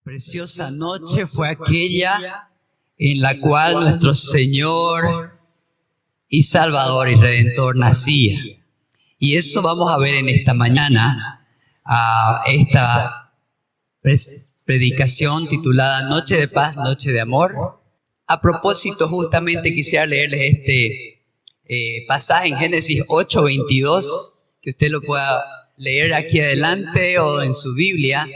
Preciosa noche fue aquella en la cual nuestro Señor y Salvador y Redentor nacía. Y eso vamos a ver en esta mañana, a esta predicación titulada Noche de Paz, Noche de Amor. A propósito, justamente quisiera leerles este pasaje en Génesis 8:22, que usted lo pueda leer aquí adelante o en su Biblia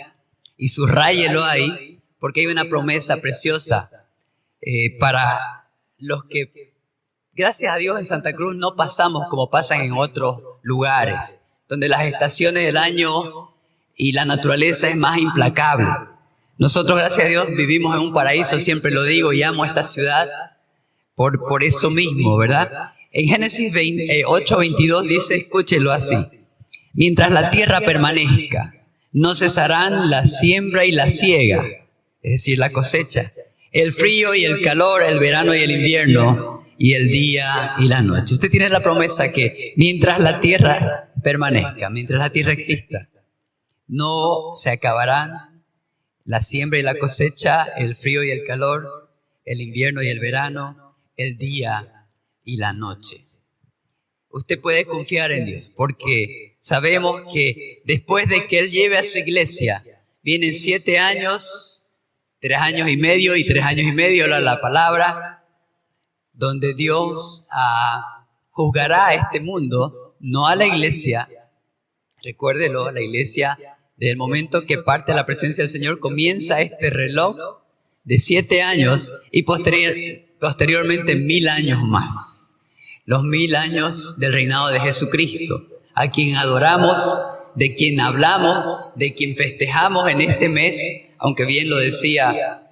y subráyelo ahí, porque hay una promesa preciosa para los que, gracias a Dios, en Santa Cruz no pasamos como pasan en otros lugares, donde las estaciones del año y la naturaleza es más implacable. Nosotros, gracias a Dios, vivimos en un paraíso, siempre lo digo, y amo esta ciudad por eso mismo, ¿verdad? En Génesis 8:22 dice, escúchelo así: mientras la tierra permanezca, no cesarán la siembra y la siega, es decir, la cosecha, el frío y el calor, el verano y el invierno, y el día y la noche. Usted tiene la promesa que mientras la tierra permanezca, mientras la tierra exista, no se acabarán la siembra y la cosecha, el frío y el calor, el invierno y el verano, el día y la noche. Usted puede confiar en Dios, porque sabemos que después de que Él lleve a su iglesia, vienen 7 años, 3 años y medio y 3 años y medio, la palabra, donde Dios juzgará a este mundo, no a la iglesia. Recuérdelo, la iglesia, desde el momento que parte la presencia del Señor, comienza este reloj de 7 años y posteriormente 1000 años más. Los 1000 años del reinado de Jesucristo, a quien adoramos, de quien hablamos, de quien festejamos en este mes, aunque bien lo decía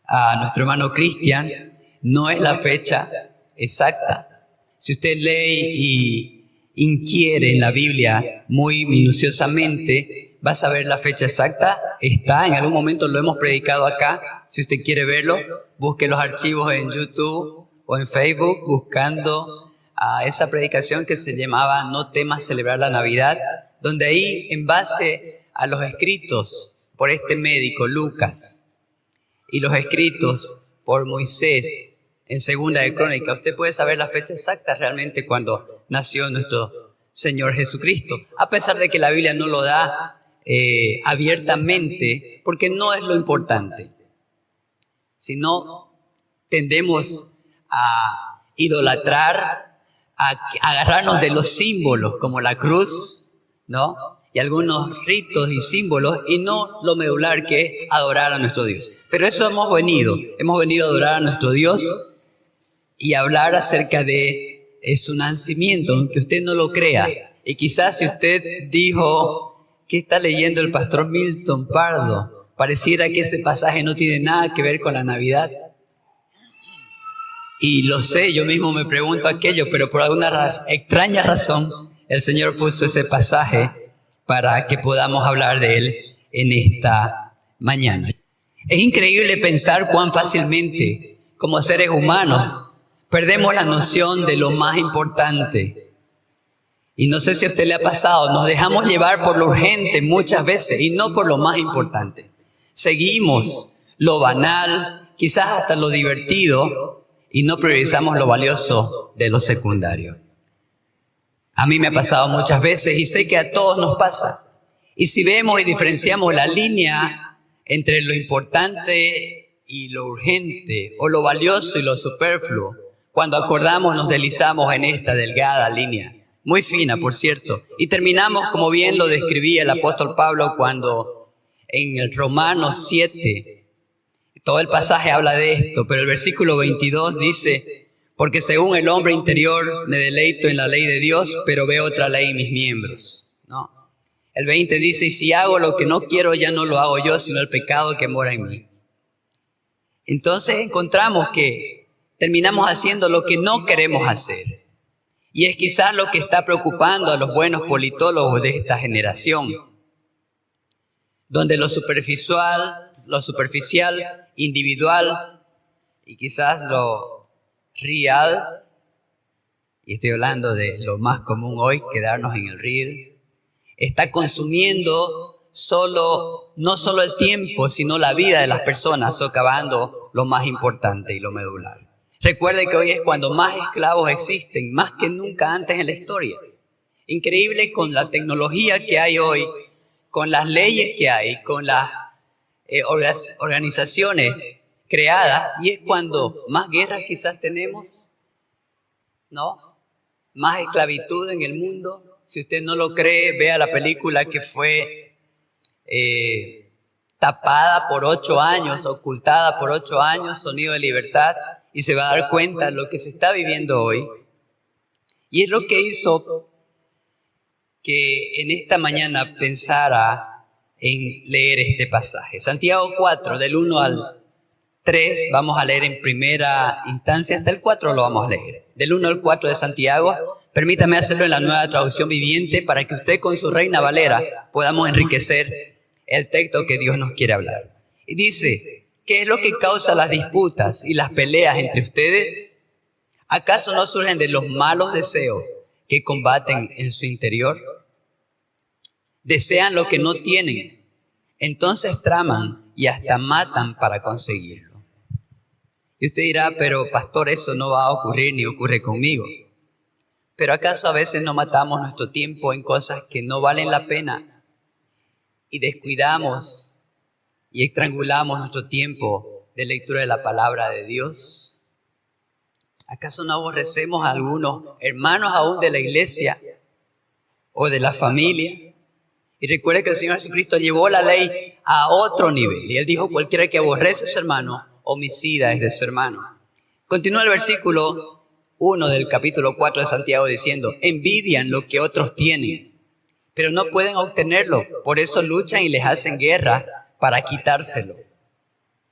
a nuestro hermano Cristian, no es la fecha exacta. Si usted lee y inquiere en la Biblia muy minuciosamente, va a saber la fecha exacta. Está, en algún momento lo hemos predicado acá. Si usted quiere verlo, busque los archivos en YouTube o en Facebook buscando a esa predicación que se llamaba No temas celebrar la Navidad, donde ahí, en base a los escritos por este médico Lucas y los escritos por Moisés en Segunda de Crónicas, usted puede saber la fecha exacta realmente cuando nació nuestro Señor Jesucristo, a pesar de que la Biblia no lo da abiertamente, porque no es lo importante, sino tendemos a idolatrar, a agarrarnos de los símbolos como la cruz, ¿no? Y algunos ritos y símbolos, y no lo medular, que es adorar a nuestro Dios. Pero eso hemos venido a adorar a nuestro Dios y hablar acerca de su nacimiento, aunque usted no lo crea. Y quizás si usted dijo, ¿qué está leyendo el pastor Milton Pardo? Pareciera que ese pasaje no tiene nada que ver con la Navidad. Y lo sé, yo mismo me pregunto aquello, pero por alguna extraña razón, el Señor puso ese pasaje para que podamos hablar de él en esta mañana. Es increíble pensar cuán fácilmente, como seres humanos, perdemos la noción de lo más importante. Y no sé si a usted le ha pasado, nos dejamos llevar por lo urgente muchas veces y no por lo más importante. Seguimos lo banal, quizás hasta lo divertido, y no priorizamos lo valioso de lo secundario. A mí me ha pasado muchas veces y sé que a todos nos pasa. Y si vemos y diferenciamos la línea entre lo importante y lo urgente, o lo valioso y lo superfluo, cuando acordamos nos deslizamos en esta delgada línea, muy fina por cierto, y terminamos como bien lo describía el apóstol Pablo cuando en el Romanos 7, todo el pasaje habla de esto, pero el versículo 22 dice: porque según el hombre interior me deleito en la ley de Dios, pero veo otra ley en mis miembros, ¿no? El 20 dice: y si hago lo que no quiero, ya no lo hago yo, sino el pecado que mora en mí. Entonces encontramos que terminamos haciendo lo que no queremos hacer. Y es quizás lo que está preocupando a los buenos politólogos de esta generación, donde lo superficial, individual y quizás lo real, y estoy hablando de lo más común hoy, quedarnos en el real, está consumiendo no solo el tiempo, sino la vida de las personas, socavando lo más importante y lo medular. Recuerde que hoy es cuando más esclavos existen, más que nunca antes en la historia. Increíble con la tecnología que hay hoy, con las leyes que hay, con las organizaciones creadas, y es cuando más guerras quizás tenemos, ¿no? Más esclavitud en el mundo. Si usted no lo cree, vea la película que fue tapada por 8 años, ocultada por 8 años, Sonido de Libertad, y se va a dar cuenta de lo que se está viviendo hoy. Y es lo que hizo que en esta mañana pensara en leer este pasaje. Santiago 4, del 1 al 3, vamos a leer en primera instancia, hasta el 4 lo vamos a leer. Del 1 al 4 de Santiago, permítame hacerlo en la Nueva Traducción Viviente para que usted con su Reina Valera podamos enriquecer el texto que Dios nos quiere hablar. Y dice, ¿qué es lo que causa las disputas y las peleas entre ustedes? ¿Acaso no surgen de los malos deseos que combaten en su interior? Desean lo que no tienen, entonces traman y hasta matan para conseguirlo. Y usted dirá, pero pastor, eso no va a ocurrir ni ocurre conmigo. Pero ¿acaso a veces no matamos nuestro tiempo en cosas que no valen la pena y descuidamos y estrangulamos nuestro tiempo de lectura de la palabra de Dios? ¿Acaso no aborrecemos a algunos hermanos aún de la iglesia o de la familia? Y recuerde que el Señor Jesucristo llevó la ley a otro nivel. Y Él dijo, cualquiera que aborrece a su hermano, homicida es de su hermano. Continúa el versículo 1 del capítulo 4 de Santiago diciendo, envidian lo que otros tienen, pero no pueden obtenerlo. Por eso luchan y les hacen guerra para quitárselo.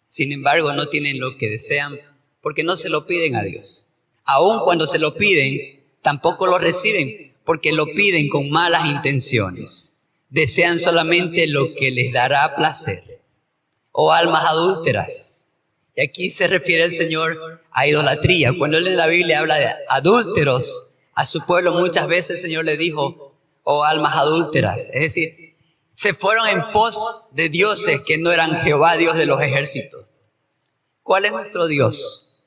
Sin embargo, no tienen lo que desean porque no se lo piden a Dios. Aun cuando se lo piden, tampoco lo reciben porque lo piden con malas intenciones. Desean solamente lo que les dará placer. Oh almas adúlteras. Y aquí se refiere el Señor a idolatría. Cuando Él en la Biblia habla de adúlteros, a su pueblo muchas veces el Señor le dijo, oh almas adúlteras. Es decir, se fueron en pos de dioses que no eran Jehová, Dios de los ejércitos. ¿Cuál es nuestro Dios?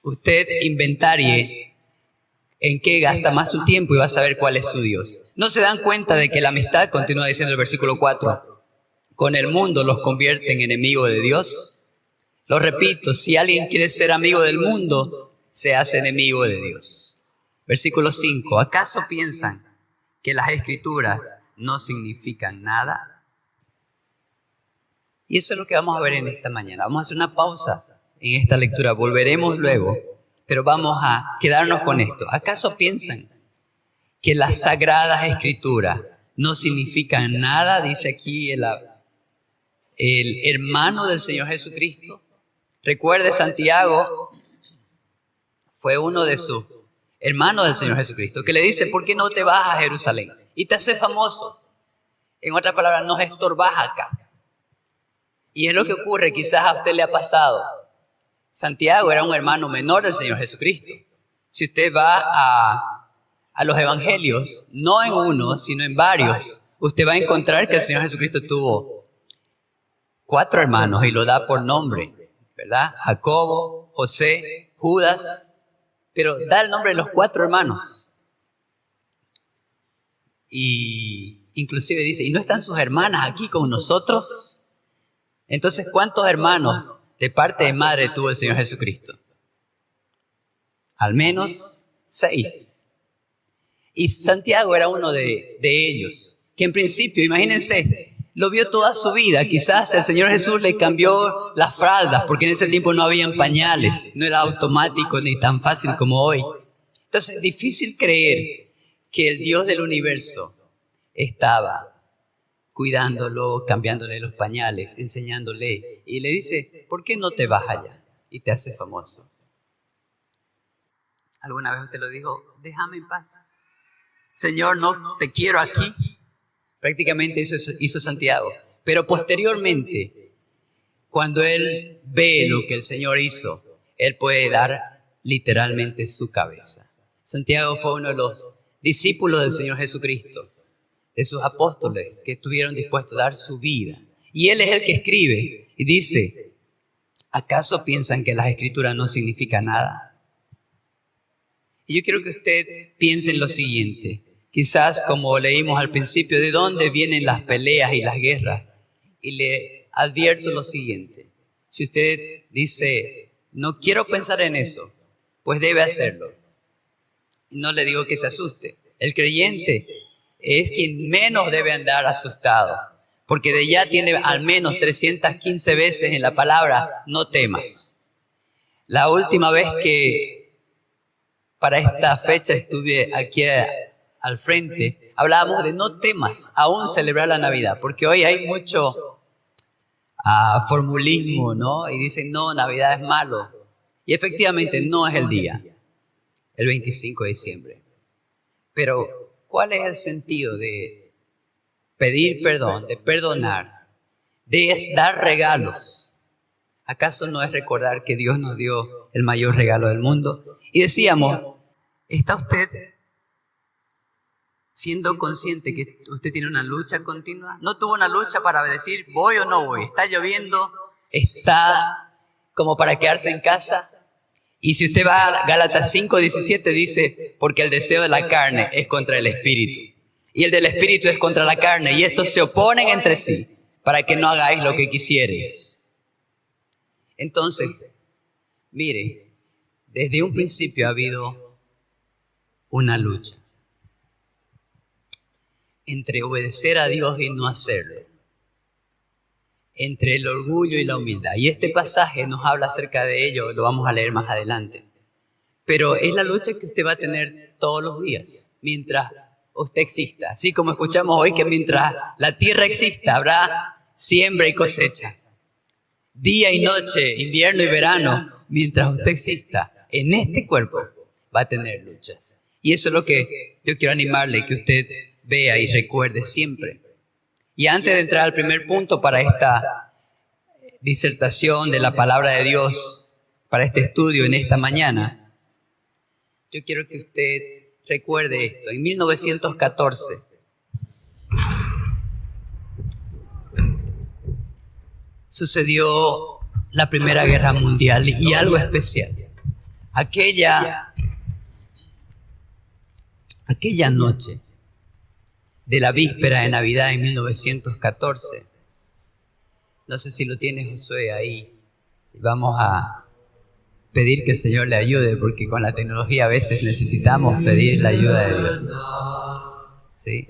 Usted inventarie en qué gasta más su tiempo y va a saber cuál es su Dios. ¿No se dan cuenta de que la amistad, continúa diciendo el versículo 4, con el mundo los convierte en enemigos de Dios? Lo repito, si alguien quiere ser amigo del mundo, se hace enemigo de Dios. Versículo 5, ¿acaso piensan que las escrituras no significan nada? Y eso es lo que vamos a ver en esta mañana. Vamos a hacer una pausa en esta lectura, volveremos luego, pero vamos a quedarnos con esto. ¿Acaso piensan que las sagradas escrituras no significan nada? Dice aquí el hermano del Señor Jesucristo. Recuerde, Santiago fue uno de sus hermanos del Señor Jesucristo que le dice, ¿por qué no te vas a Jerusalén y te haces famoso? En otras palabras, nos estorbas acá. Y es lo que ocurre, quizás a usted le ha pasado. Santiago era un hermano menor del Señor Jesucristo. Si usted va a los evangelios, no en uno, sino en varios, usted va a encontrar que el Señor Jesucristo tuvo 4 hermanos y lo da por nombre, ¿verdad? Jacobo, José, Judas, pero da el nombre de los 4 hermanos. Y inclusive dice, ¿y no están sus hermanas aquí con nosotros? Entonces, ¿cuántos hermanos de parte de madre tuvo el Señor Jesucristo? Al menos 6. Y Santiago era uno de ellos, que en principio, imagínense, lo vio toda su vida. Quizás el Señor Jesús le cambió las faldas, porque en ese tiempo no habían pañales, no era automático ni tan fácil como hoy. Entonces es difícil creer que el Dios del universo estaba cuidándolo, cambiándole los pañales, enseñándole. Y le dice, ¿por qué no te vas allá y te haces famoso? ¿Alguna vez usted lo dijo? Déjame en paz. Señor, no te quiero aquí. Prácticamente eso hizo Santiago. Pero posteriormente, cuando él ve lo que el Señor hizo, él puede dar literalmente su cabeza. Santiago fue uno de los discípulos del Señor Jesucristo. de sus apóstoles que estuvieron dispuestos a dar su vida. Y Él es el que escribe y dice, ¿acaso piensan que las escrituras no significan nada? Y yo quiero que usted piense en lo siguiente. Quizás, como leímos al principio, ¿de dónde vienen las peleas y las guerras? Y le advierto lo siguiente. Si usted dice, no quiero pensar en eso, pues debe hacerlo. Y no le digo que se asuste. El creyente es quien menos debe andar asustado, porque de ya tiene al menos 315 veces en la palabra, no temas. La última vez que para esta fecha estuve aquí al frente, hablábamos de no temas, aún celebrar la Navidad, porque hoy hay mucho formulismo, ¿no? Y dicen, no, Navidad es malo. Y efectivamente no es el día, el 25 de diciembre. Pero, ¿cuál es el sentido de pedir perdón, de perdonar, de dar regalos? ¿Acaso no es recordar que Dios nos dio el mayor regalo del mundo? Y decíamos, ¿está usted siendo consciente que usted tiene una lucha continua? ¿No tuvo una lucha para decir voy o no voy? ¿Está lloviendo? ¿Está como para quedarse en casa? Y si usted va a Gálatas 5:17 dice, porque el deseo de la carne es contra el espíritu. Y el del espíritu es contra la carne. Y estos se oponen entre sí para que no hagáis lo que quisierais. Entonces, mire, desde un principio ha habido una lucha entre obedecer a Dios y no hacerlo, entre el orgullo y la humildad. Y este pasaje nos habla acerca de ello, lo vamos a leer más adelante. Pero es la lucha que usted va a tener todos los días, mientras usted exista. Así como escuchamos hoy que mientras la tierra exista, habrá siembra y cosecha. Día y noche, invierno y verano, mientras usted exista, en este cuerpo va a tener luchas. Y eso es lo que yo quiero animarle, que usted vea y recuerde siempre. Y antes de entrar al primer punto para esta disertación de la palabra de Dios, para este estudio en esta mañana, yo quiero que usted recuerde esto. En 1914, sucedió la Primera Guerra Mundial y algo especial. Aquella noche de la víspera de Navidad en 1914. No sé si lo tiene Josué ahí. Vamos a pedir que el Señor le ayude, porque con la tecnología a veces necesitamos pedir la ayuda de Dios. ¿Sí?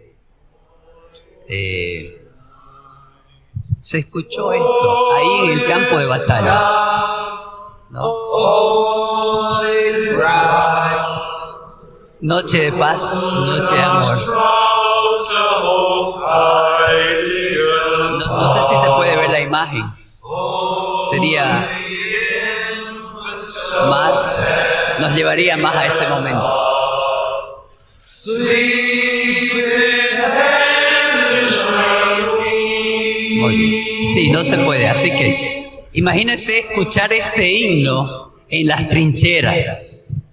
Se escuchó esto ahí en el campo de batalla, ¿no? Noche de paz, noche de amor. No sé si se puede ver la imagen. Sería más, nos llevaría más a ese momento. Muy bien. Sí, no se puede. Así que imagínense escuchar este himno en las trincheras,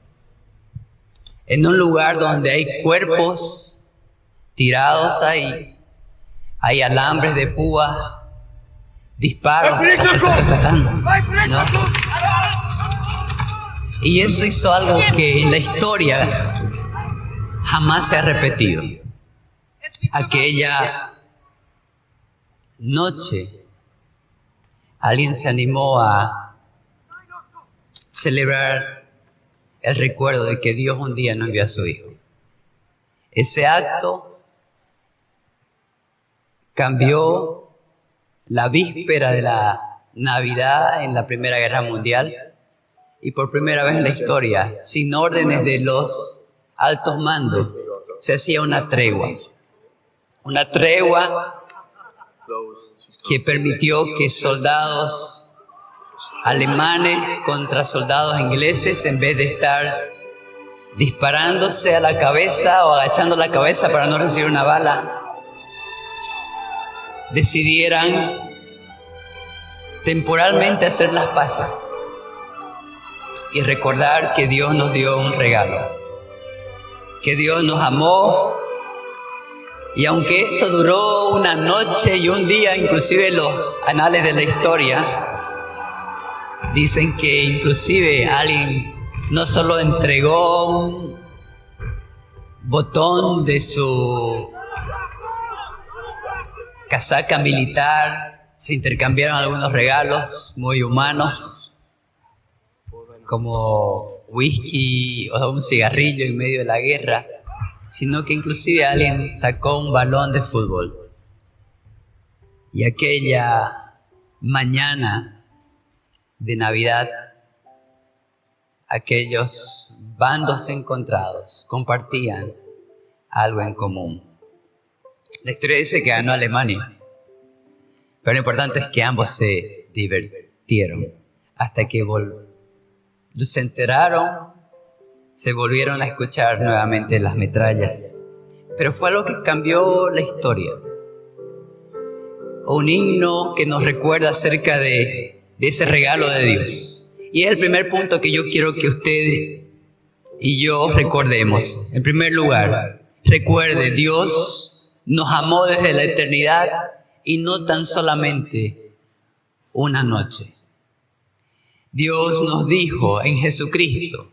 en un lugar donde hay cuerpos tirados ahí, hay alambres de púa, disparos, ¿no? Y eso hizo algo que en la historia jamás se ha repetido. Aquella noche alguien se animó a celebrar el recuerdo de que Dios un día nos envió a su Hijo. Ese acto cambió la víspera de la Navidad en la Primera Guerra Mundial, y por primera vez en la historia, sin órdenes de los altos mandos, se hacía una tregua. Una tregua que permitió que soldados alemanes contra soldados ingleses, en vez de estar disparándose a la cabeza o agachando la cabeza para no recibir una bala, decidieran temporalmente hacer las paces y recordar que Dios nos dio un regalo, que Dios nos amó Y aunque esto duró una noche y un día, inclusive los anales de la historia dicen que inclusive alguien no solo entregó un botón de su casaca militar, se intercambiaron algunos regalos muy humanos, como whisky o un cigarrillo en medio de la guerra, sino que inclusive alguien sacó un balón de fútbol. Y aquella mañana de Navidad, aquellos bandos encontrados compartían algo en común. La historia dice que ganó Alemania, pero lo importante es que ambos se divirtieron hasta que se enteraron, se volvieron a escuchar nuevamente las metrallas. Pero fue algo que cambió la historia. Un himno que nos recuerda acerca de ese regalo de Dios. Y es el primer punto que yo quiero que usted y yo recordemos. En primer lugar, recuerde, Dios nos amó desde la eternidad y no tan solamente una noche. Dios nos dijo en Jesucristo,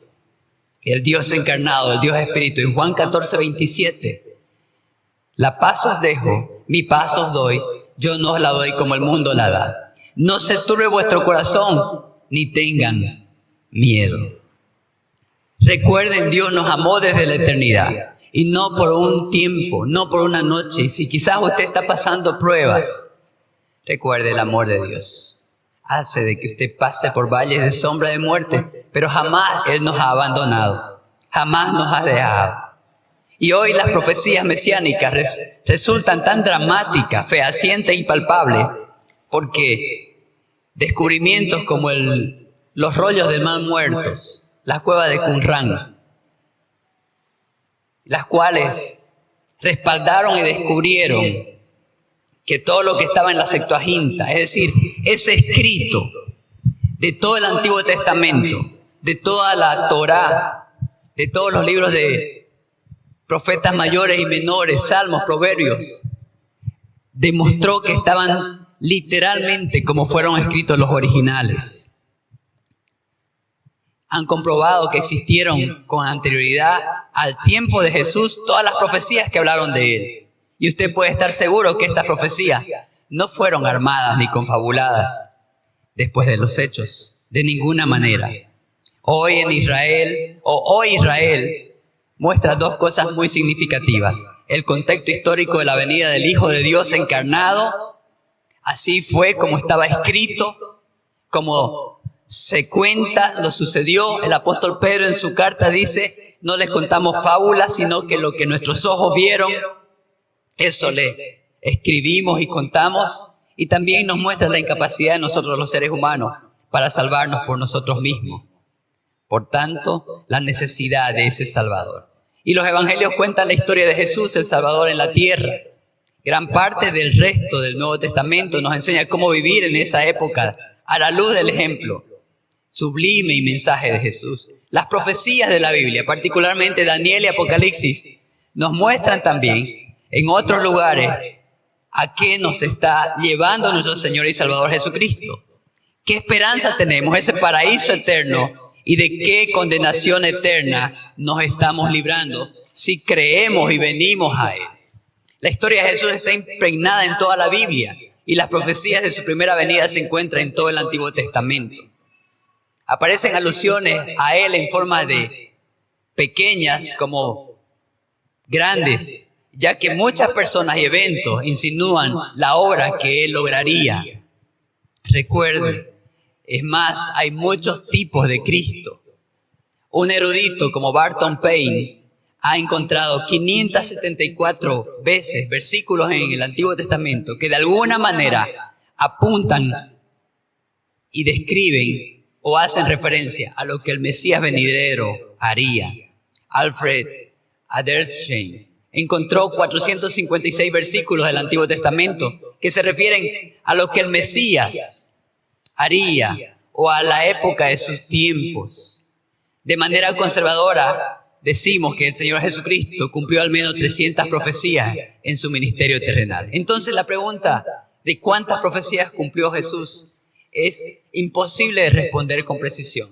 el Dios encarnado, el Dios Espíritu, en Juan 14:27, la paz os dejo, mi paz os doy, yo no os la doy como el mundo la da. No se turbe vuestro corazón, ni tengan miedo. Recuerden, Dios nos amó desde la eternidad y no por un tiempo, no por una noche. Si quizás usted está pasando pruebas, recuerde el amor de Dios. Hace de que usted pase por valles de sombra de muerte, pero jamás Él nos ha abandonado, jamás nos ha dejado. Y hoy las profecías mesiánicas resultan tan dramáticas, fehacientes y palpables, porque descubrimientos como los rollos de mal muertos, la cueva de Qumran, las cuales respaldaron y descubrieron que todo lo que estaba en la Septuaginta, es decir, ese escrito de todo el Antiguo Testamento, de toda la Torá, de todos los libros de profetas mayores y menores, salmos, proverbios, demostró que estaban literalmente como fueron escritos los originales. Han comprobado que existieron con anterioridad al tiempo de Jesús todas las profecías que hablaron de Él. Y usted puede estar seguro que estas profecías no fueron armadas ni confabuladas después de los hechos, de ninguna manera. Hoy Israel muestra dos cosas muy significativas. El contexto histórico de la venida del Hijo de Dios encarnado, así fue como estaba escrito, como se cuenta, lo sucedió. El apóstol Pedro en su carta dice, no les contamos fábulas, sino que lo que nuestros ojos vieron, eso le escribimos y contamos, y también nos muestra la incapacidad de nosotros los seres humanos para salvarnos por nosotros mismos. Por tanto, la necesidad de ese Salvador. Y los evangelios cuentan la historia de Jesús, el Salvador en la tierra. Gran parte del resto del Nuevo Testamento nos enseña cómo vivir en esa época a la luz del ejemplo sublime y mensaje de Jesús. Las profecías de la Biblia, particularmente Daniel y Apocalipsis, nos muestran también en otros lugares a qué nos está llevando nuestro Señor y Salvador Jesucristo. ¿Qué esperanza tenemos? Ese paraíso eterno. ¿Y de qué condenación eterna nos estamos librando si creemos y venimos a Él? La historia de Jesús está impregnada en toda la Biblia y las profecías de su primera venida se encuentran en todo el Antiguo Testamento. Aparecen alusiones a Él en forma de pequeñas como grandes, ya que muchas personas y eventos insinúan la obra que Él lograría. Recuerde, es más, hay muchos tipos de Cristo. Un erudito como Barton Payne ha encontrado 574 veces versículos en el Antiguo Testamento que de alguna manera apuntan y describen o hacen referencia a lo que el Mesías venidero haría. Alfred Adlersheim encontró 456 versículos del Antiguo Testamento que se refieren a lo que el Mesías haría o a la época de sus tiempos. De manera conservadora, decimos que el Señor Jesucristo cumplió al menos 300 profecías en su ministerio terrenal. Entonces la pregunta de cuántas profecías cumplió Jesús es imposible de responder con precisión.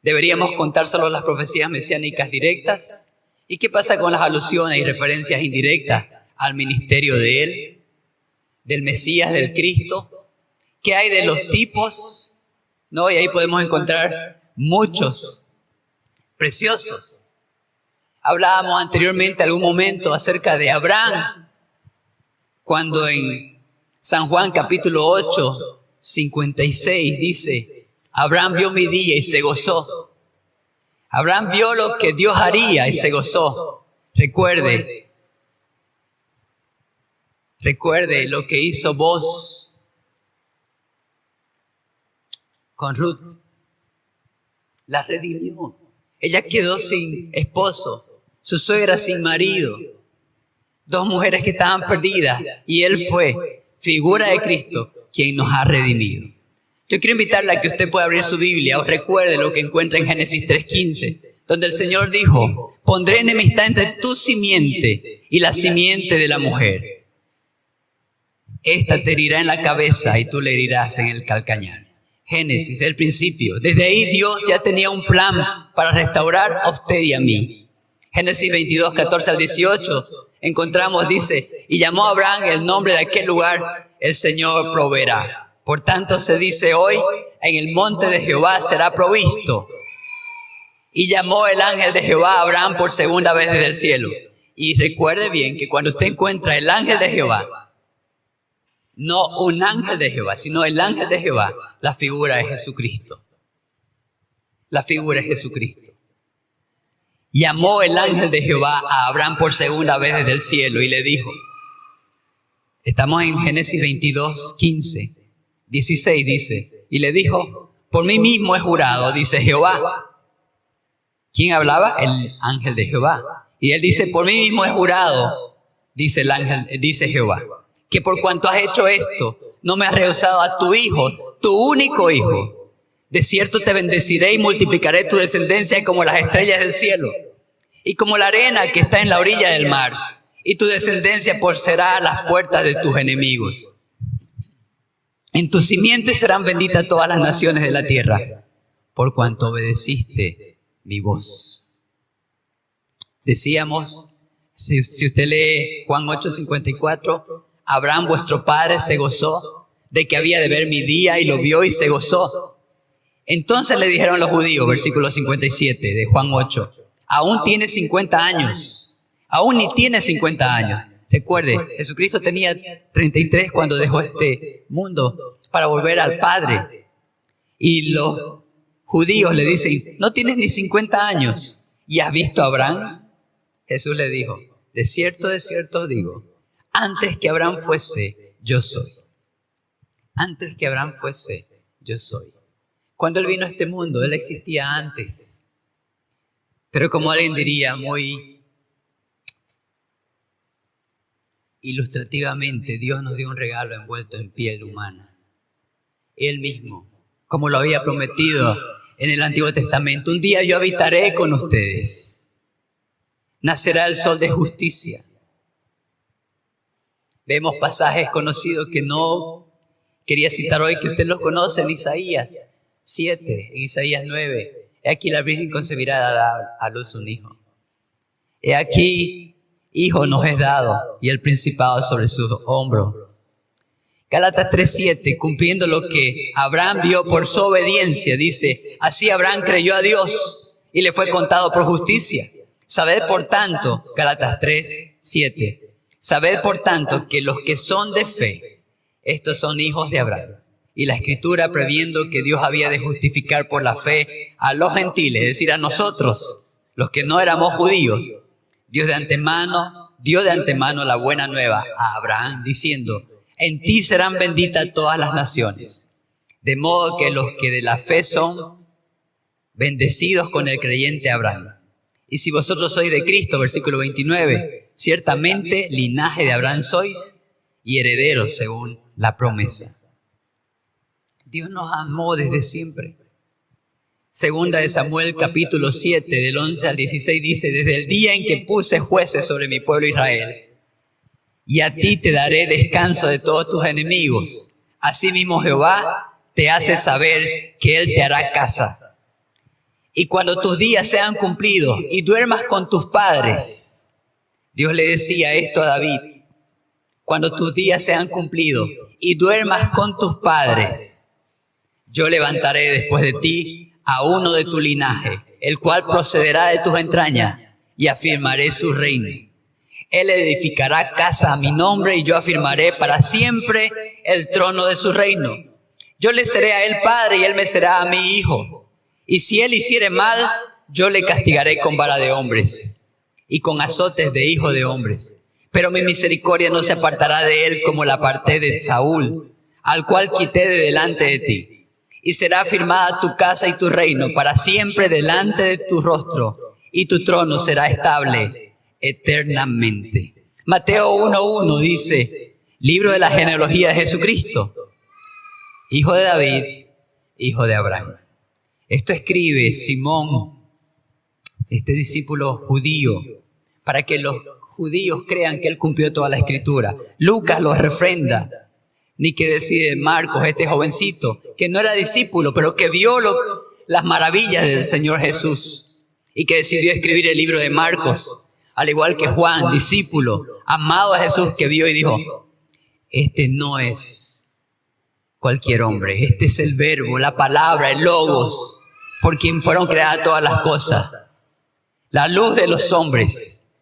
¿Deberíamos contar solo las profecías mesiánicas directas? ¿Y qué pasa con las alusiones y referencias indirectas al ministerio de Él, del Mesías, del Cristo? ¿Qué hay de los tipos? ¿No? Y ahí podemos encontrar muchos preciosos. Hablábamos anteriormente, algún momento, acerca de Abraham, cuando en San Juan capítulo 8, 56 dice, Abraham vio mi día y se gozó. Abraham vio lo que Dios haría y se gozó. Recuerde lo que hizo Boaz con Ruth. La redimió. Ella quedó sin esposo, su suegra sin marido, 2 mujeres que estaban perdidas, y él fue, figura de Cristo, quien nos ha redimido. Yo quiero invitarle a que usted pueda abrir su Biblia o recuerde lo que encuentra en Génesis 3:15, donde el Señor dijo, pondré enemistad entre tu simiente y la simiente de la mujer. Esta te herirá en la cabeza y tú le herirás en el calcañar. Génesis, el principio. Desde ahí Dios ya tenía un plan para restaurar a usted y a mí. Génesis 22, 14 al 18, encontramos, dice, y llamó a Abraham el nombre de aquel lugar, el Señor proveerá. Por tanto se dice hoy, en el monte de Jehová será provisto. Y llamó el ángel de Jehová a Abraham por segunda vez desde el cielo. Y recuerde bien que cuando usted encuentra el ángel de Jehová, no un ángel de Jehová, sino el ángel de Jehová, la figura es Jesucristo. La figura es Jesucristo. Llamó el ángel de Jehová a Abraham por segunda vez desde el cielo y le dijo, estamos en Génesis 22, 15, 16 dice, y le dijo, por mí mismo he jurado, dice Jehová. ¿Quién hablaba? El ángel de Jehová. Y él dice, por mí mismo he jurado, dice el ángel, dice Jehová, que por cuanto has hecho esto, no me has rehusado a tu hijo, tu único hijo. De cierto te bendeciré y multiplicaré tu descendencia como las estrellas del cielo y como la arena que está en la orilla del mar. Y tu descendencia será a las puertas de tus enemigos. En tu simiente serán benditas todas las naciones de la tierra, por cuanto obedeciste mi voz. Decíamos, si usted lee Juan 8:54, Abraham vuestro padre se gozó de que había de ver mi día y lo vio y se gozó. Entonces le dijeron los judíos, versículo 57 de Juan 8, aún tiene 50 años, aún ni tiene 50 años. Recuerde, Jesucristo tenía 33 cuando dejó este mundo para volver al Padre. Y los judíos le dicen, no tienes ni 50 años y has visto a Abraham. Jesús le dijo, de cierto os digo, antes que Abraham fuese, yo soy. Antes que Abraham fuese, yo soy. Cuando Él vino a este mundo, Él existía antes. Pero como alguien diría muy ilustrativamente, Dios nos dio un regalo envuelto en piel humana. Él mismo, como lo había prometido en el Antiguo Testamento, un día yo habitaré con ustedes. Nacerá el sol de justicia. Vemos pasajes conocidos que no quería citar hoy, que usted los conoce en Isaías 7, en Isaías 9. He aquí la Virgen concebirá y dará a luz un hijo. He aquí, hijo nos es dado y el principado sobre sus hombros. Gálatas 3:7, cumpliendo lo que Abraham vio por su obediencia, dice, así Abraham creyó a Dios y le fue contado por justicia. Sabed por tanto, Gálatas 3:7, sabed por tanto que los que son de fe, estos son hijos de Abraham. Y la Escritura, previendo que Dios había de justificar por la fe a los gentiles, es decir, a nosotros, los que no éramos judíos, dio de antemano la buena nueva a Abraham, diciendo, en ti serán benditas todas las naciones. De modo que los que de la fe son bendecidos con el creyente Abraham. Y si vosotros sois de Cristo, versículo 29, ciertamente linaje de Abraham sois y herederos según la promesa. Dios nos amó desde siempre. Segunda de Samuel capítulo 7 del 11 al 16 dice: desde el día en que puse jueces sobre mi pueblo Israel, y a ti te daré descanso de todos tus enemigos. Asimismo Jehová te hace saber que Él te hará casa. Y cuando tus días sean cumplidos y duermas con tus padres, Dios le decía esto a David: cuando tus días sean cumplidos y duermas con tus padres, yo levantaré después de ti a uno de tu linaje, el cual procederá de tus entrañas, y afirmaré su reino. Él edificará casa a mi nombre, y yo afirmaré para siempre el trono de su reino. Yo le seré a él padre, y él me será a mí hijo. Y si él hiciere mal, yo le castigaré con vara de hombres y con azotes de hijo de hombres. Pero mi misericordia no se apartará de él como la aparté de Saúl, al cual quité de delante de ti. Y será afirmada tu casa y tu reino para siempre delante de tu rostro, y tu trono será estable eternamente. Mateo 1:1 dice: libro de la genealogía de Jesucristo, hijo de David, hijo de Abraham. Esto escribe Simón, este discípulo judío, para que los judíos crean que él cumplió toda la escritura. Lucas lo refrenda. Ni que decide Marcos, este jovencito, que no era discípulo, pero que vio las maravillas del Señor Jesús y que decidió escribir el libro de Marcos, al igual que Juan, discípulo, amado a Jesús, que vio y dijo: este no es cualquier hombre, este es el verbo, la palabra, el logos, por quien fueron creadas todas las cosas, la luz de los hombres,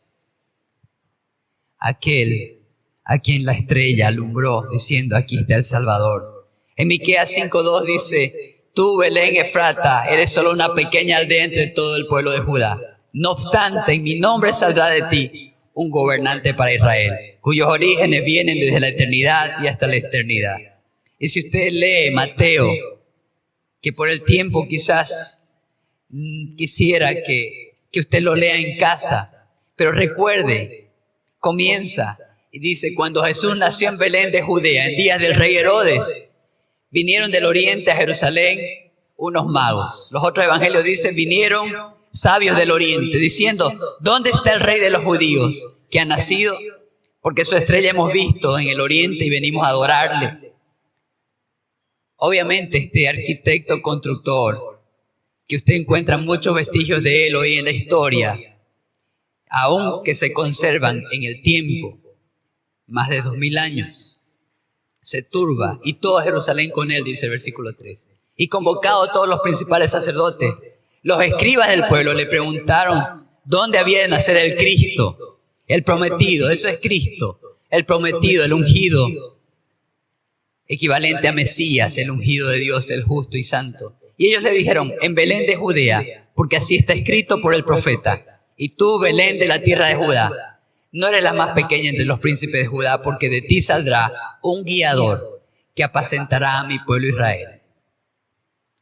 aquel a quien la estrella alumbró, diciendo: aquí está el Salvador. En Miqueas 5:2 dice: tú, Belén Efrata, eres solo una pequeña aldea entre todo el pueblo de Judá. No obstante, en mi nombre saldrá de ti un gobernante para Israel, cuyos orígenes vienen desde la eternidad y hasta la eternidad. Y si usted lee Mateo, que por el tiempo quizás quisiera que usted lo lea en casa, pero recuerde, comienza y dice: cuando Jesús nació en Belén de Judea, en días del rey Herodes, vinieron del oriente a Jerusalén unos magos. Los otros evangelios dicen: vinieron sabios del oriente, diciendo: ¿dónde está el rey de los judíos que ha nacido? Porque su estrella hemos visto en el oriente y venimos a adorarle. Obviamente este arquitecto constructor, que usted encuentra muchos vestigios de él hoy en la historia, aún que se conservan en el tiempo, más de 2000 años, se turba, y todo Jerusalén con él, dice el versículo 3. Y convocado todos los principales sacerdotes, los escribas del pueblo le preguntaron dónde había de nacer el Cristo, el prometido. Eso es Cristo, el prometido, el ungido, equivalente a Mesías, el ungido de Dios, el justo y santo. Y ellos le dijeron: en Belén de Judea, porque así está escrito por el profeta. Y tú, Belén de la tierra de Judá, no eres la más pequeña entre los príncipes de Judá, porque de ti saldrá un guiador que apacentará a mi pueblo Israel.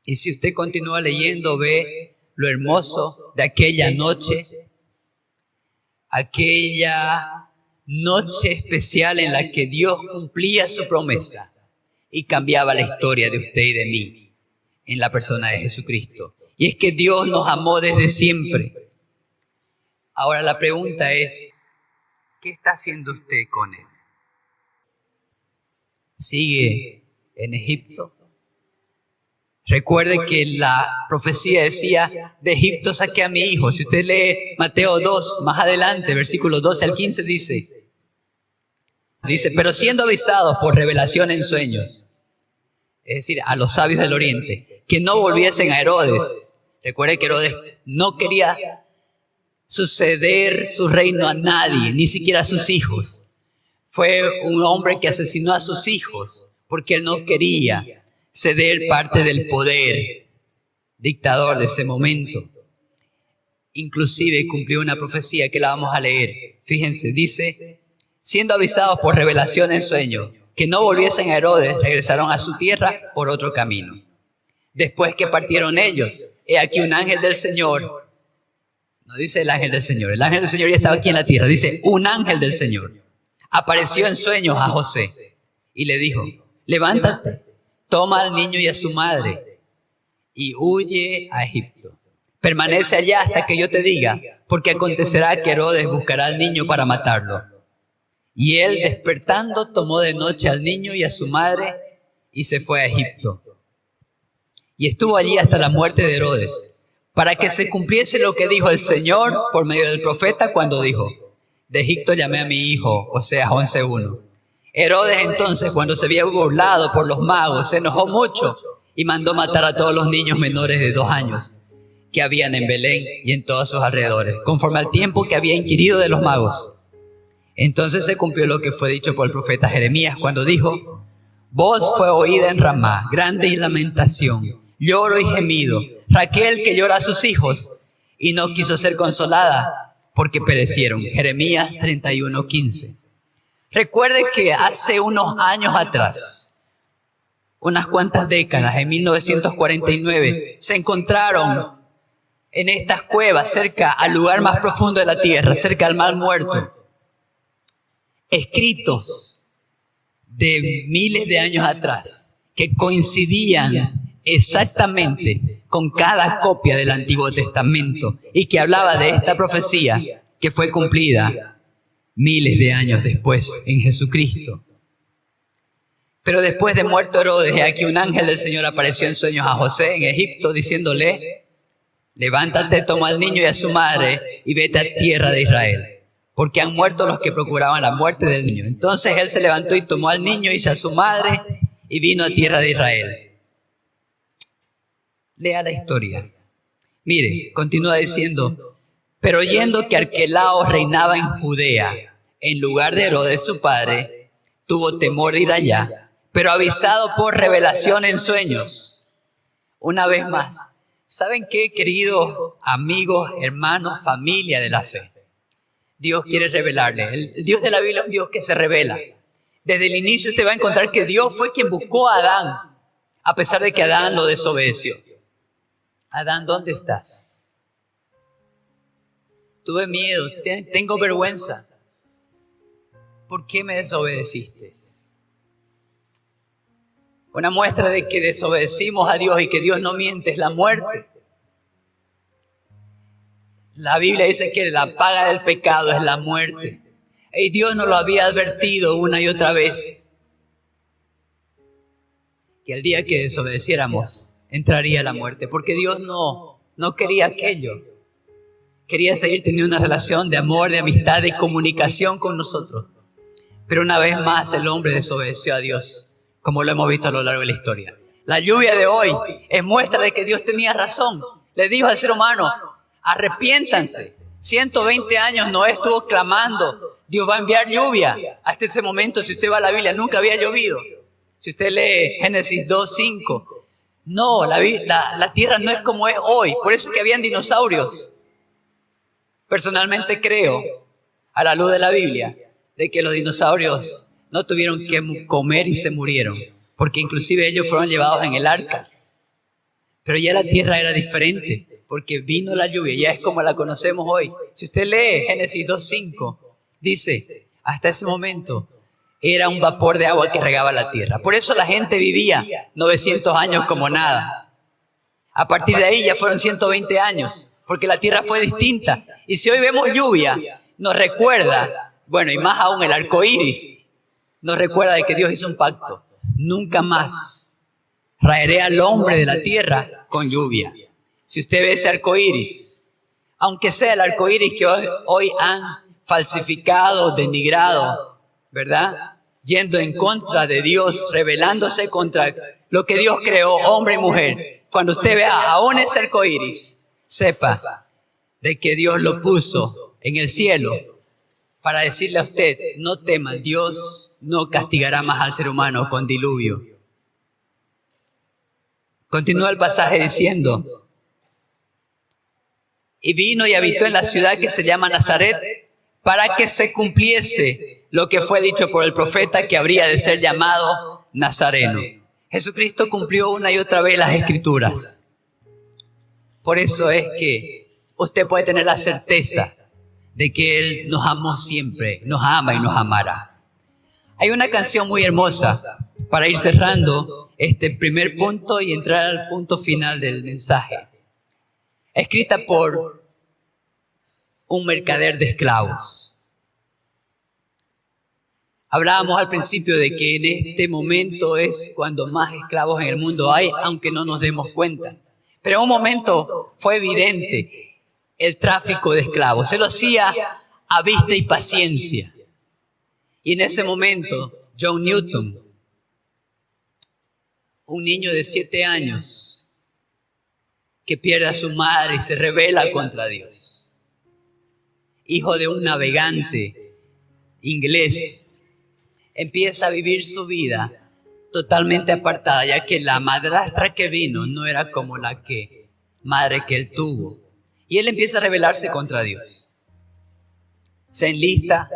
Y si usted continúa leyendo, ve lo hermoso de aquella noche especial en la que Dios cumplía su promesa y cambiaba la historia de usted y de mí en la persona de Jesucristo. Y es que Dios nos amó desde siempre. Ahora la pregunta es: ¿qué está haciendo usted con él? ¿Sigue en Egipto? Recuerde que la profecía decía: de Egipto saqué a mi hijo. Si usted lee Mateo 2, más adelante, versículos 12 al 15, dice, pero siendo avisados por revelación en sueños, es decir, a los sabios del oriente, que no volviesen a Herodes. Recuerde que Herodes no quería suceder su reino a nadie, ni siquiera a sus hijos. Fue un hombre que asesinó a sus hijos porque él no quería ceder parte del poder dictador de ese momento. Inclusive cumplió una profecía que la vamos a leer. Fíjense, dice: siendo avisados por revelación en sueño que no volviesen a Herodes, regresaron a su tierra por otro camino. Después que partieron ellos, he aquí un ángel del Señor. No dice el ángel del Señor ya estaba aquí en la tierra. Dice: un ángel del Señor apareció en sueños a José y le dijo: levántate, toma al niño y a su madre y huye a Egipto. Permanece allá hasta que yo te diga, porque acontecerá que Herodes buscará al niño para matarlo. Y él, despertando, tomó de noche al niño y a su madre y se fue a Egipto. Y estuvo allí hasta la muerte de Herodes, para que se cumpliese lo que dijo el Señor por medio del profeta cuando dijo, de Egipto llamé a mi hijo, Oseas 11:1. Herodes entonces, cuando se había burlado por los magos, se enojó mucho y mandó matar a todos los niños menores de 2 años que habían en Belén y en todos sus alrededores, conforme al tiempo que había inquirido de los magos. Entonces se cumplió lo que fue dicho por el profeta Jeremías cuando dijo, voz fue oída en Ramá, grande lamentación, lloro y gemido, Raquel que llora a sus hijos y no quiso ser consolada porque perecieron. Jeremías 31:15. Recuerde que hace unos años atrás, unas cuantas décadas, en 1949, se encontraron en estas cuevas cerca al lugar más profundo de la tierra, cerca al Mar Muerto, escritos de miles de años atrás que coincidían exactamente con cada copia del Antiguo Testamento y que hablaba de esta profecía que fue cumplida miles de años después en Jesucristo. Pero después de muerto Herodes, aquí un ángel del Señor apareció en sueños a José en Egipto diciéndole, levántate, toma al niño y a su madre y vete a tierra de Israel, porque han muerto los que procuraban la muerte del niño. Entonces él se levantó y tomó al niño y a su madre y vino a tierra de Israel. Lea la historia. Mire, continúa diciendo, pero oyendo que Arquelao reinaba en Judea, en lugar de Herodes su padre, tuvo temor de ir allá, pero avisado por revelación en sueños. Una vez más, ¿saben qué, queridos amigos, hermanos, familia de la fe? Dios quiere revelarle. El Dios de la Biblia es un Dios que se revela. Desde el inicio usted va a encontrar que Dios fue quien buscó a Adán, a pesar de que Adán lo desobedeció. Adán, ¿dónde estás? Tuve miedo, tengo vergüenza. ¿Por qué me desobedeciste? Una muestra de que desobedecimos a Dios y que Dios no miente es la muerte. La Biblia dice que la paga del pecado es la muerte. Y Dios nos lo había advertido una y otra vez. Que el día que desobedeciéramos entraría la muerte. Porque Dios no quería aquello. Quería seguir teniendo una relación de amor, de amistad, de comunicación con nosotros. Pero una vez más el hombre desobedeció a Dios, como lo hemos visto a lo largo de la historia. La lluvia de hoy es muestra de que Dios tenía razón. Le dijo al ser humano, arrepiéntanse. 120 años Noé estuvo clamando, Dios va a enviar lluvia. Hasta ese momento, si usted va a la Biblia, nunca había llovido. Si usted lee Génesis 2:5, no, la tierra no es como es hoy. Por eso es que habían dinosaurios. Personalmente creo, a la luz de la Biblia, de que los dinosaurios no tuvieron que comer y se murieron, porque inclusive ellos fueron llevados en el arca. Pero ya la tierra era diferente, porque vino la lluvia, ya es como la conocemos hoy. Si usted lee Génesis 2:5, dice, hasta ese momento era un vapor de agua que regaba la tierra. Por eso la gente vivía 900 años como nada. A partir de ahí ya fueron 120 años, porque la tierra fue distinta. Y si hoy vemos lluvia, nos recuerda, bueno, y más aún el arco iris, nos recuerda de que Dios hizo un pacto. Nunca más raeré al hombre de la tierra con lluvia. Si usted ve ese arco iris, aunque sea el arco iris que hoy han falsificado, denigrado, ¿verdad? Yendo en contra de Dios, rebelándose contra lo que Dios creó, hombre y mujer. Cuando usted vea aún ese arco iris, sepa de que Dios lo puso en el cielo para decirle a usted, no tema, Dios no castigará más al ser humano con diluvio. Continúa el pasaje diciendo, y vino y habitó en la ciudad que se llama Nazaret, para que se cumpliese lo que fue dicho por el profeta que habría de ser llamado Nazareno. Jesucristo cumplió una y otra vez las Escrituras. Por eso es que usted puede tener la certeza de que Él nos amó siempre, nos ama y nos amará. Hay una canción muy hermosa para ir cerrando este primer punto y entrar al punto final del mensaje. Escrita por un mercader de esclavos. Hablábamos al principio de que en este momento es cuando más esclavos en el mundo hay, aunque no nos demos cuenta. Pero en un momento fue evidente el tráfico de esclavos. Se lo hacía a vista y paciencia. Y en ese momento, John Newton, un niño de 7 años, que pierde a su madre y se rebela contra Dios. Hijo de un navegante inglés, empieza a vivir su vida totalmente apartada, ya que la madrastra que vino no era como la madre que él tuvo. Y él empieza a rebelarse contra Dios. Se enlista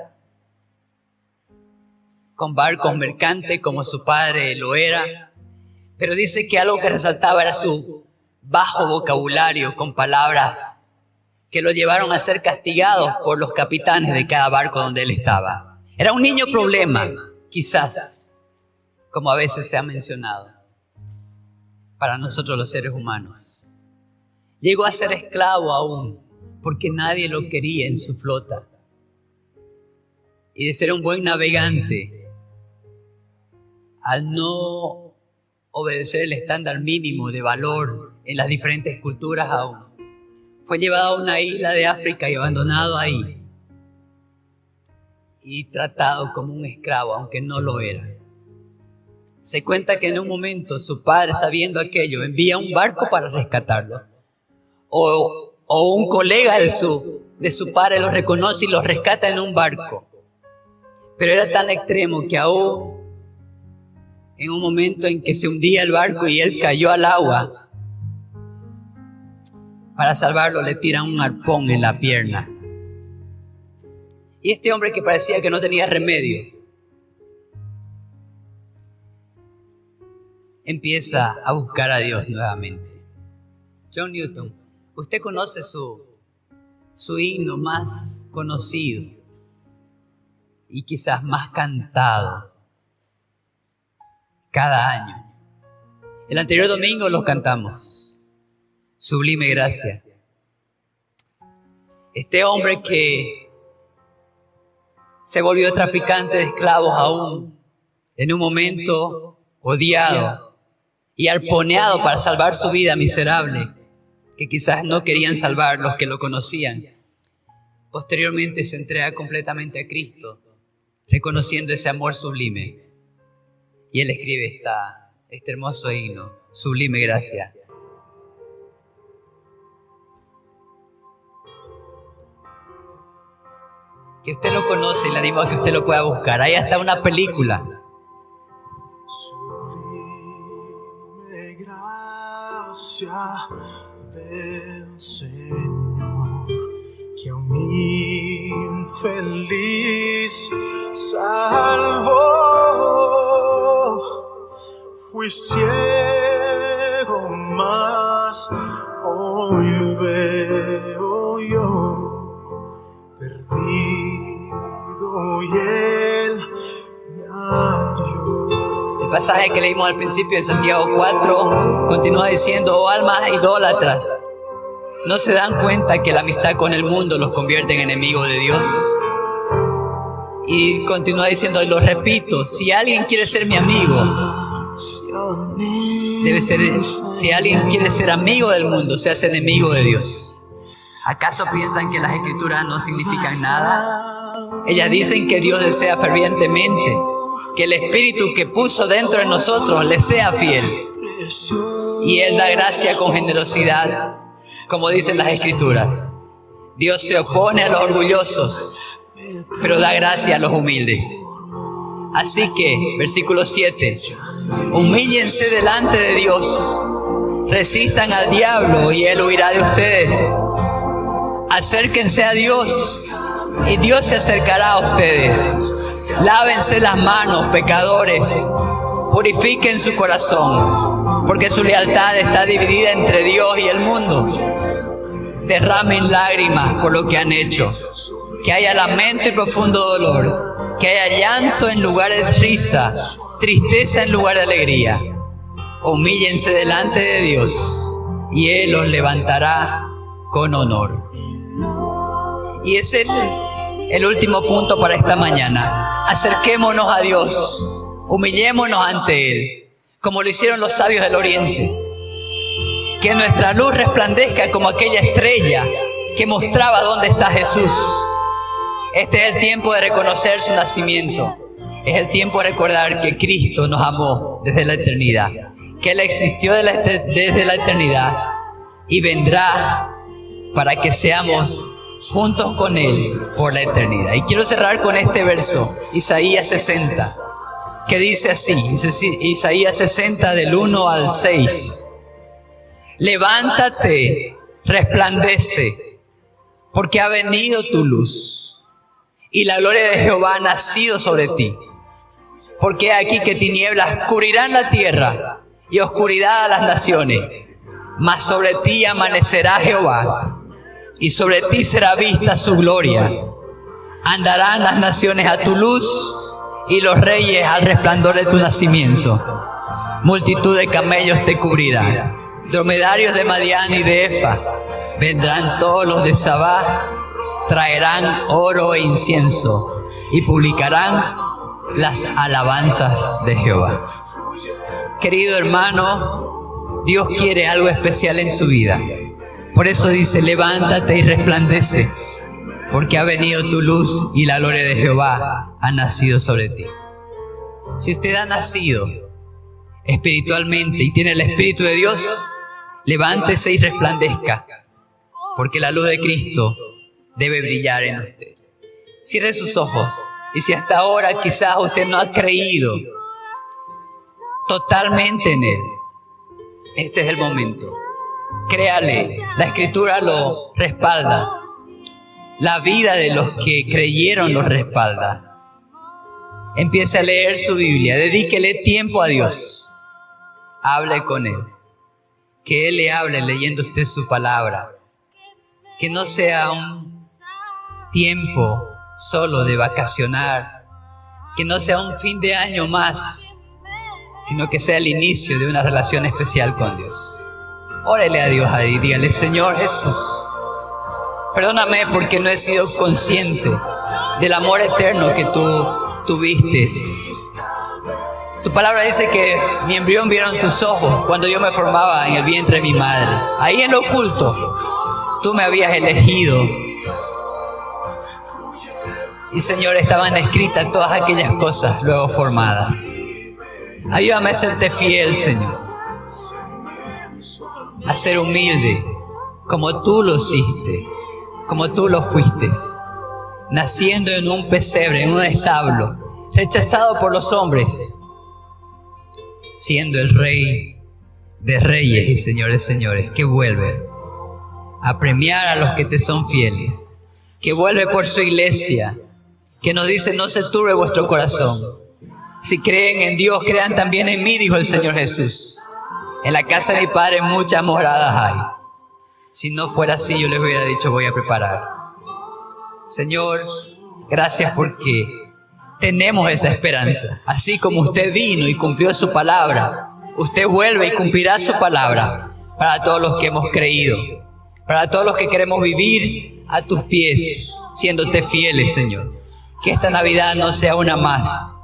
con barcos mercantes como su padre lo era, pero dice que algo que resaltaba era su bajo vocabulario con palabras que lo llevaron a ser castigado por los capitanes de cada barco donde él estaba. Era un niño problema, quizás, como a veces se ha mencionado, para nosotros los seres humanos. Llegó a ser esclavo aún, porque nadie lo quería en su flota. Y de ser un buen navegante, al no obedecer el estándar mínimo de valor en las diferentes culturas aún, fue llevado a una isla de África y abandonado ahí. Y tratado como un esclavo, aunque no lo era. Se cuenta que en un momento su padre, sabiendo aquello, envía un barco para rescatarlo. O un colega de su padre lo reconoce y lo rescata en un barco. Pero era tan extremo que aún en un momento en que se hundía el barco y él cayó al agua, para salvarlo le tiran un arpón en la pierna. Y este hombre que parecía que no tenía remedio, empieza a buscar a Dios nuevamente. John Newton, usted conoce su himno más conocido y quizás más cantado cada año. El anterior domingo lo cantamos. Sublime gracia. Este hombre que se volvió traficante de esclavos aún, en un momento odiado y arponeado para salvar su vida miserable, que quizás no querían salvar los que lo conocían. Posteriormente se entrega completamente a Cristo, reconociendo ese amor sublime. Y él escribe este hermoso himno, Sublime Gracia. Que usted lo conoce y le animo a que usted lo pueda buscar. Ahí está una película. Sublime gracia del Señor, que a un infeliz salvó. Fui ciego, mas hoy veo yo, perdido y él me halló. El pasaje que leímos al principio de Santiago 4 continúa diciendo: oh almas idólatras, ¿no se dan cuenta que la amistad con el mundo los convierte en enemigos de Dios? Y continúa diciendo, y lo repito, si alguien quiere ser mi amigo, si alguien quiere ser amigo del mundo, se hace enemigo de Dios. ¿Acaso piensan que las escrituras no significan nada? Ellas dicen que Dios desea fervientemente que el Espíritu que puso dentro de nosotros le sea fiel. Y Él da gracia con generosidad, como dicen las escrituras. Dios se opone a los orgullosos, pero da gracia a los humildes. Así que, versículo 7, humíllense delante de Dios, resistan al diablo y Él huirá de ustedes. Acérquense a Dios y Dios se acercará a ustedes. Lávense las manos, pecadores, purifiquen su corazón, porque su lealtad está dividida entre Dios y el mundo. Derramen lágrimas por lo que han hecho, que haya lamento y profundo dolor, que haya llanto en lugar de risa, tristeza en lugar de alegría. Humíllense delante de Dios y Él los levantará con honor. Y es el último punto para esta mañana. Acerquémonos a Dios, humillémonos ante Él, como lo hicieron los sabios del Oriente. Que nuestra luz resplandezca como aquella estrella que mostraba dónde está Jesús. Este es el tiempo de reconocer su nacimiento. Es el tiempo de recordar que Cristo nos amó desde la eternidad, que Él existió desde la eternidad y vendrá para que seamos juntos con Él por la eternidad. Y quiero cerrar con este verso, Isaías 60, que dice así, Isaías 60 del 1 al 6. Levántate, resplandece, porque ha venido tu luz, y la gloria de Jehová ha nacido sobre ti. Porque aquí que tinieblas cubrirán la tierra, y oscuridad a las naciones. Mas sobre ti amanecerá Jehová, y sobre ti será vista su gloria. Andarán las naciones a tu luz, y los reyes al resplandor de tu nacimiento. Multitud de camellos te cubrirán, dromedarios de Madián y de Efa. Vendrán todos los de Sabá, traerán oro e incienso, y publicarán las alabanzas de Jehová. Querido hermano, Dios quiere algo especial en su vida. Por eso dice, levántate y resplandece, porque ha venido tu luz y la gloria de Jehová ha nacido sobre ti. Si usted ha nacido espiritualmente y tiene el Espíritu de Dios, levántese y resplandezca, porque la luz de Cristo debe brillar en usted. Cierre sus ojos. Y si hasta ahora quizás usted no ha creído totalmente en Él, este es el momento. Créale, la Escritura lo respalda. La vida de los que creyeron lo respalda. Empiece a leer su Biblia, dedíquele tiempo a Dios. Hable con Él. Que Él le hable leyendo usted su palabra. Que no sea un tiempo solo de vacacionar, que no sea un fin de año más, sino que sea el inicio de una relación especial con Dios. Órele a Dios ahí, dígale, Señor Jesús, perdóname porque no he sido consciente del amor eterno que tú tuviste. Tu palabra dice que mi embrión vieron tus ojos cuando yo me formaba en el vientre de mi madre. Ahí en lo oculto, tú me habías elegido. Y Señor, estaban escritas todas aquellas cosas luego formadas. Ayúdame a serte fiel, Señor. A ser humilde, como tú lo hiciste, como tú lo fuiste. Naciendo en un pesebre, en un establo, rechazado por los hombres, siendo el Rey de reyes y Señor de señores, que vuelve a premiar a los que te son fieles, que vuelve por su iglesia, que nos dice, no se turbe vuestro corazón. Si creen en Dios, crean también en mí, dijo el Señor Jesús. En la casa de mi Padre muchas moradas hay. Si no fuera así, yo les hubiera dicho, voy a preparar. Señor, gracias porque tenemos esa esperanza. Así como usted vino y cumplió su palabra, usted vuelve y cumplirá su palabra para todos los que hemos creído, para todos los que queremos vivir a tus pies, siéndote fieles, Señor. Que esta Navidad no sea una más,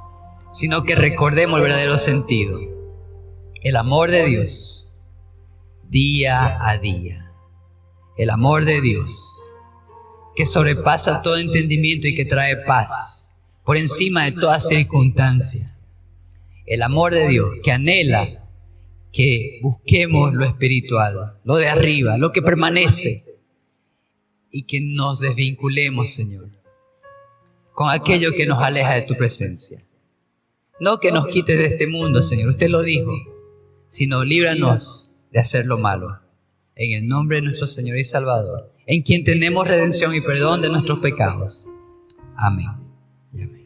sino que recordemos el verdadero sentido. El amor de Dios, día a día. El amor de Dios, que sobrepasa todo entendimiento y que trae paz, por encima de toda circunstancia. El amor de Dios, que anhela que busquemos lo espiritual, lo de arriba, lo que permanece, y que nos desvinculemos, Señor, con aquello que nos aleja de tu presencia. No que nos quites de este mundo, Señor, usted lo dijo, sino líbranos de hacer lo malo. En el nombre de nuestro Señor y Salvador, en quien tenemos redención y perdón de nuestros pecados. Amén. Y amén.